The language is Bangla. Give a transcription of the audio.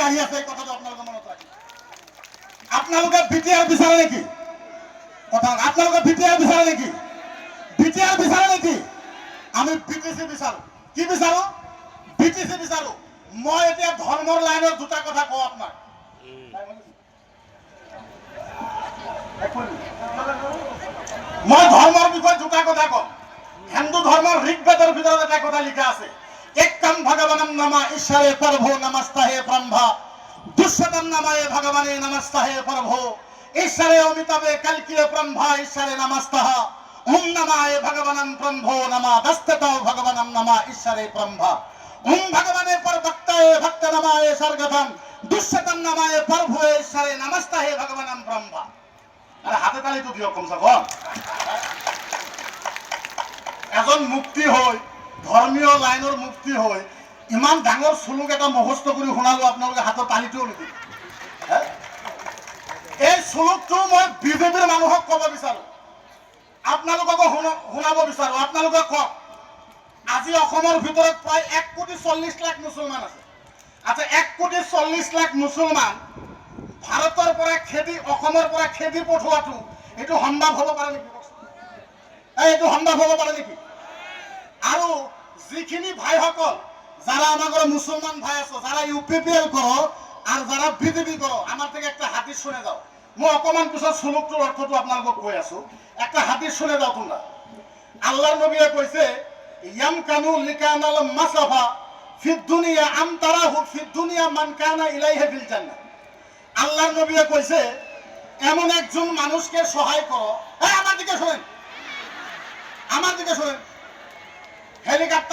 আহি আছে এই কথাটো আপোনালোকে মনত ৰাখিব আপোনালোকে বিটিআৰ বিচাৰে নেকি কথা আপোনালোকে বিটিআৰ বিচাৰে নেকি বিটিআৰ বিচাৰে নেকি আমি বিটিসি বিচাৰো কি বিচাৰো বিটিসি বিচাৰো মই এতিয়া ধৰ্মৰ লাইনৰ দুটা কথা কওঁ আপোনাক মই ধৰ্মৰ বিষয়ে দুটা কথা কওঁ হিন্দু ধৰ্মৰ ঋগ্বেদৰ ভিতৰত এটা কথা লিখা আছে একম ভগবানম নমা ঈশ্বৰে প্ৰভু নমস্তাহে ব্ৰহ্মা দুষ্যতম নমায়ে ভগবানে নমস্তাহে প্ৰভু ঈশ্বৰে অমিতাভে কল্কিয়ে ব্ৰহ্মা ঈশ্বৰে নমস্তঃ ওম নমায়ে ভগবানম ব্রহ্মো নমা দস্ততৌ ভগবানম নমা ঈশ্বরে ব্রহ্মা ওম ভগবানে পরভক্তায়ে ভক্ত নমায়ে স্বর্গতম দুষ্যতম নমায়ে প্রভু ঈশ্বরে নমস্তাহে ভগবানম ব্রহ্মা আরে হাতে তালি তো দিও কমসে কম এজন মুক্তি হয় ধর্মীয় লাইনৰ মুক্তি হয় ইমান ডাঙৰ সুলুক এটা মুখস্থ কৰি শুনালো আপোনালোকে হাতৰ তালিটোও নিদিব এই সুলুকটো মই বিজেপিৰ মানুহক ক'ব বিচাৰো আপোনালোককো শুনাব বিচাৰো আপোনালোকে কওক আজি অসমৰ ভিতৰত প্ৰায় 1,40,00,000 মুছলমান আছে আচ্ছা 1,40,00,000 মুছলমান ভাৰতৰ পৰা খেদি অসমৰ পৰা খেদি পঠোৱাটো এইটো সম্ভৱ হ'ব পাৰে নেকি এইটো সম্ভৱ হ'ব পাৰে নেকি আৰু যিখিনি ভাইসকল যারা আমার মুসলমান ভাই আছে যারা ইউপিপিএল করো আর যারা বিজেপি করো আমার থেকে একটা হাদিস শুনে যাও মই অকমান পিছত সুলুকটোৰ অৰ্থটো আপোনালোকক কৈ আছো একটা হাদিস শুনে যাও তোমরা আল্লাহর নবীয়ে কইছে ইয়াম কানু লিকানাল মাসাফা ফিদ দুনিয়া আম তারাহু ফিদ দুনিয়া মান কানা ইলাইহি ফিল জান্নাহ আল্লাহর নবীয়ে কইছে এমন একজন মানুষকে সহায় করো এই আমার দিকে শুনেন হেলিকপ্টার